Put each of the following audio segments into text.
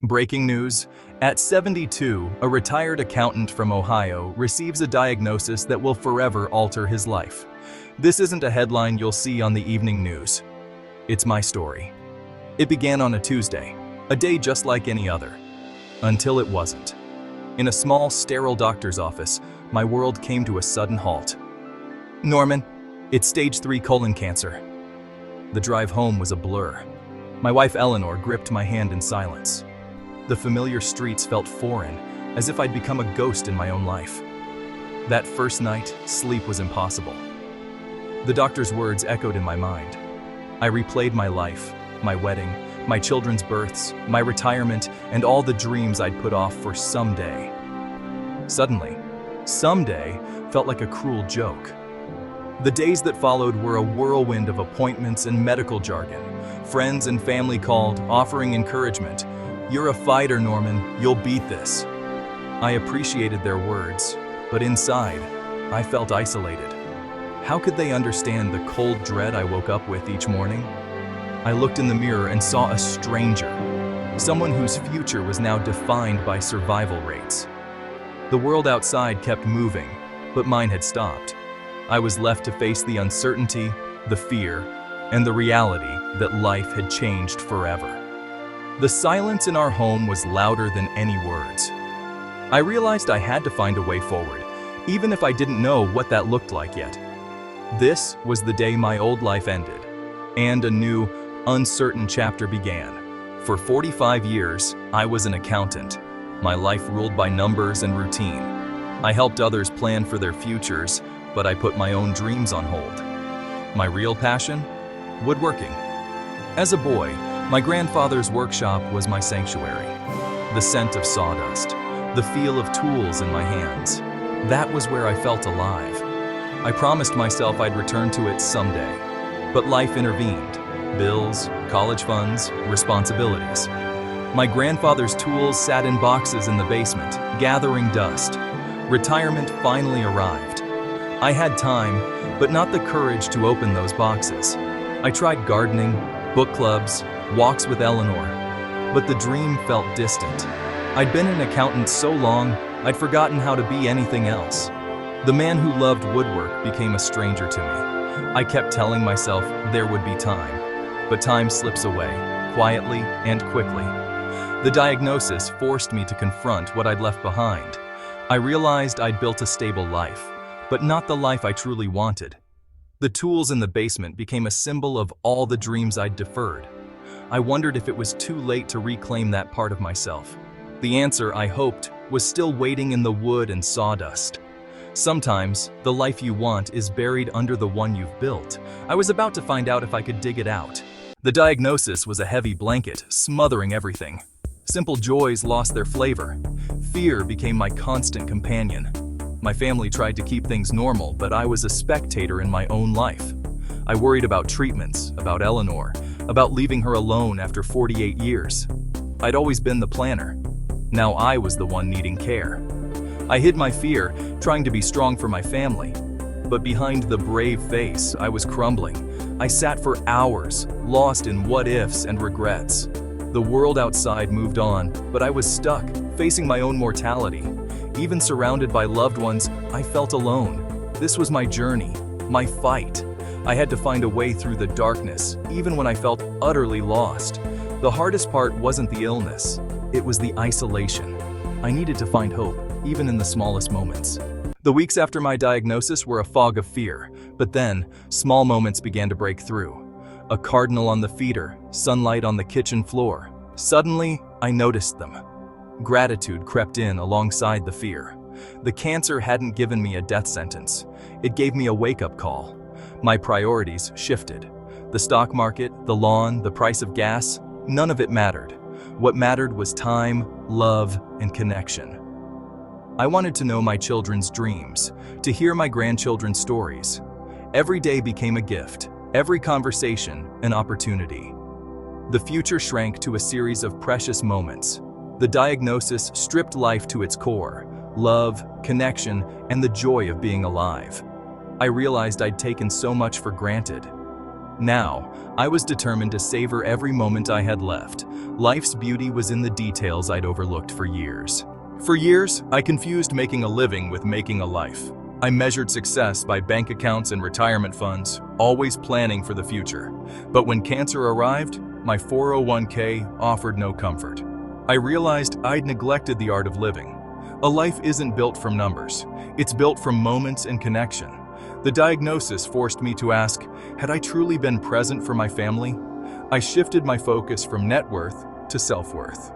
Breaking news. At 72, a retired accountant from Ohio receives a diagnosis that will forever alter his life. This isn't a headline you'll see on the evening news. It's my story. It began on a Tuesday, a day just like any other. Until it wasn't. In a small, sterile doctor's office, my world came to a sudden halt. "Norman, it's stage 3 colon cancer." The drive home was a blur. My wife Eleanor gripped my hand in silence. The familiar streets felt foreign, as if I'd become a ghost in my own life. That first night, sleep was impossible. The doctor's words echoed in my mind. I replayed my life, my wedding, my children's births, my retirement, and all the dreams I'd put off for someday. Suddenly, someday felt like a cruel joke. The days that followed were a whirlwind of appointments and medical jargon. Friends and family called, offering encouragement. "You're a fighter, Norman. You'll beat this." I appreciated their words, but inside, I felt isolated. How could they understand the cold dread I woke up with each morning? I looked in the mirror and saw a stranger, someone whose future was now defined by survival rates. The world outside kept moving, but mine had stopped. I was left to face the uncertainty, the fear, and the reality that life had changed forever. The silence in our home was louder than any words. I realized I had to find a way forward, even if I didn't know what that looked like yet. This was the day my old life ended, and a new, uncertain chapter began. For 45 years, I was an accountant, my life ruled by numbers and routine. I helped others plan for their futures, but I put my own dreams on hold. My real passion? Woodworking. As a boy, my grandfather's workshop was my sanctuary. The scent of sawdust, the feel of tools in my hands. That was where I felt alive. I promised myself I'd return to it someday. But life intervened. Bills, college funds, responsibilities. My grandfather's tools sat in boxes in the basement, gathering dust. Retirement finally arrived. I had time, but not the courage to open those boxes. I tried gardening, book clubs, walks with Eleanor, but the dream felt distant. I'd been an accountant so long, I'd forgotten how to be anything else. The man who loved woodwork became a stranger to me. I kept telling myself there would be time, but time slips away, quietly and quickly. The diagnosis forced me to confront what I'd left behind. I realized I'd built a stable life, but not the life I truly wanted. The tools in the basement became a symbol of all the dreams I'd deferred. I wondered if it was too late to reclaim that part of myself. The answer, I hoped, was still waiting in the wood and sawdust. Sometimes, the life you want is buried under the one you've built. I was about to find out if I could dig it out. The diagnosis was a heavy blanket, smothering everything. Simple joys lost their flavor. Fear became my constant companion. My family tried to keep things normal, but I was a spectator in my own life. I worried about treatments, about Eleanor, about leaving her alone after 48 years. I'd always been the planner. Now I was the one needing care. I hid my fear, trying to be strong for my family. But behind the brave face, I was crumbling. I sat for hours, lost in what-ifs and regrets. The world outside moved on, but I was stuck, facing my own mortality. Even surrounded by loved ones, I felt alone. This was my journey, my fight. I had to find a way through the darkness, even when I felt utterly lost. The hardest part wasn't the illness, it was the isolation. I needed to find hope, even in the smallest moments. The weeks after my diagnosis were a fog of fear, but then, small moments began to break through. A cardinal on the feeder, sunlight on the kitchen floor. Suddenly, I noticed them. Gratitude crept in alongside the fear. The cancer hadn't given me a death sentence. It gave me a wake-up call. My priorities shifted. The stock market, the lawn, the price of gas, none of it mattered. What mattered was time, love, and connection. I wanted to know my children's dreams, to hear my grandchildren's stories. Every day became a gift, every conversation an opportunity. The future shrank to a series of precious moments. The diagnosis stripped life to its core, love, connection, and the joy of being alive. I realized I'd taken so much for granted. Now, I was determined to savor every moment I had left. Life's beauty was in the details I'd overlooked for years. For years, I confused making a living with making a life. I measured success by bank accounts and retirement funds, always planning for the future. But when cancer arrived, my 401k offered no comfort. I realized I'd neglected the art of living. A life isn't built from numbers. It's built from moments and connection. The diagnosis forced me to ask, had I truly been present for my family? I shifted my focus from net worth to self-worth.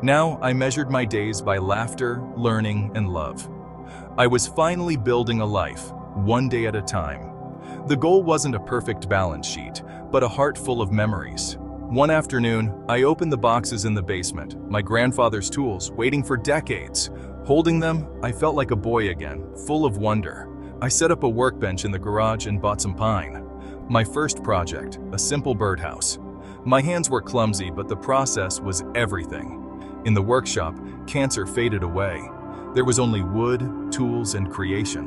Now I measured my days by laughter, learning, and love. I was finally building a life, one day at a time. The goal wasn't a perfect balance sheet, but a heart full of memories. One afternoon, I opened the boxes in the basement, my grandfather's tools, waiting for decades. Holding them, I felt like a boy again, full of wonder. I set up a workbench in the garage and bought some pine. My first project, a simple birdhouse. My hands were clumsy, but the process was everything. In the workshop, cancer faded away. There was only wood, tools, and creation.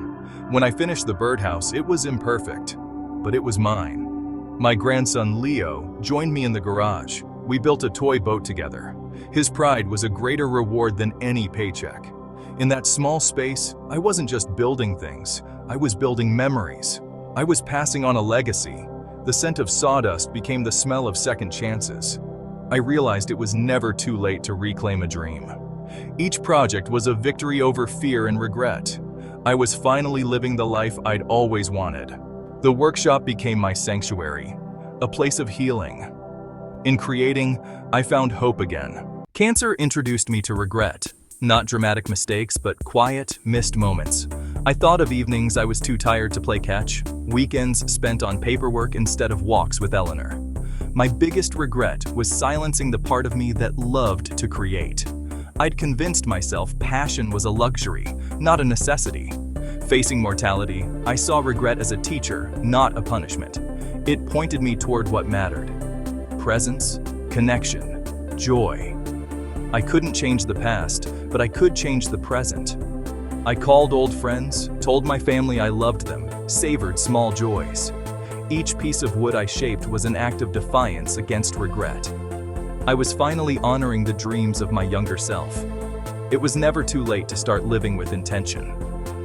When I finished the birdhouse, it was imperfect, but it was mine. My grandson Leo joined me in the garage. We built a toy boat together. His pride was a greater reward than any paycheck. In that small space, I wasn't just building things. I was building memories. I was passing on a legacy. The scent of sawdust became the smell of second chances. I realized it was never too late to reclaim a dream. Each project was a victory over fear and regret. I was finally living the life I'd always wanted. The workshop became my sanctuary, a place of healing. In creating, I found hope again. Cancer introduced me to regret. Not dramatic mistakes, but quiet, missed moments. I thought of evenings I was too tired to play catch, weekends spent on paperwork instead of walks with Eleanor. My biggest regret was silencing the part of me that loved to create. I'd convinced myself passion was a luxury, not a necessity. Facing mortality, I saw regret as a teacher, not a punishment. It pointed me toward what mattered: presence, connection, joy. I couldn't change the past, but I could change the present. I called old friends, told my family I loved them, savored small joys. Each piece of wood I shaped was an act of defiance against regret. I was finally honoring the dreams of my younger self. It was never too late to start living with intention.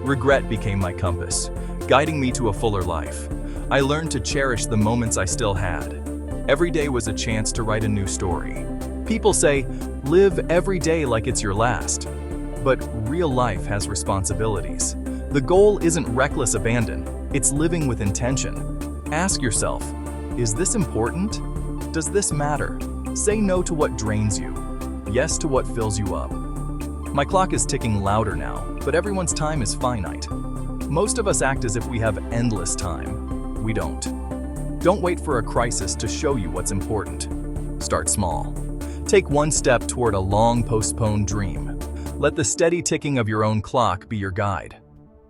Regret became my compass, guiding me to a fuller life. I learned to cherish the moments I still had. Every day was a chance to write a new story. People say, live every day like it's your last. But real life has responsibilities. The goal isn't reckless abandon, it's living with intention. Ask yourself, is this important? Does this matter? Say no to what drains you, yes to what fills you up. My clock is ticking louder now, but everyone's time is finite. Most of us act as if we have endless time. We don't. Don't wait for a crisis to show you what's important. Start small. Take one step toward a long postponed dream. Let the steady ticking of your own clock be your guide.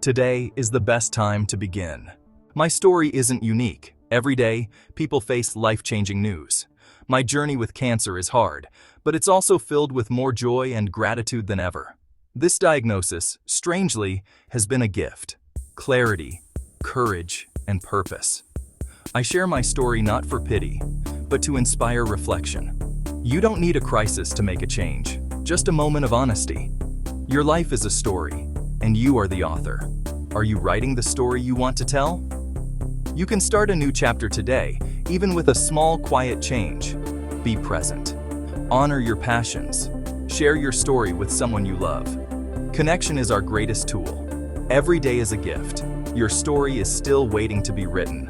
Today is the best time to begin. My story isn't unique. Every day, people face life-changing news. My journey with cancer is hard, but it's also filled with more joy and gratitude than ever. This diagnosis, strangely, has been a gift. Clarity, courage, and purpose. I share my story not for pity, but to inspire reflection. You don't need a crisis to make a change, just a moment of honesty. Your life is a story, and you are the author. Are you writing the story you want to tell? You can start a new chapter today, even with a small, quiet change. Be present. Honor your passions. Share your story with someone you love. Connection is our greatest tool. Every day is a gift. Your story is still waiting to be written.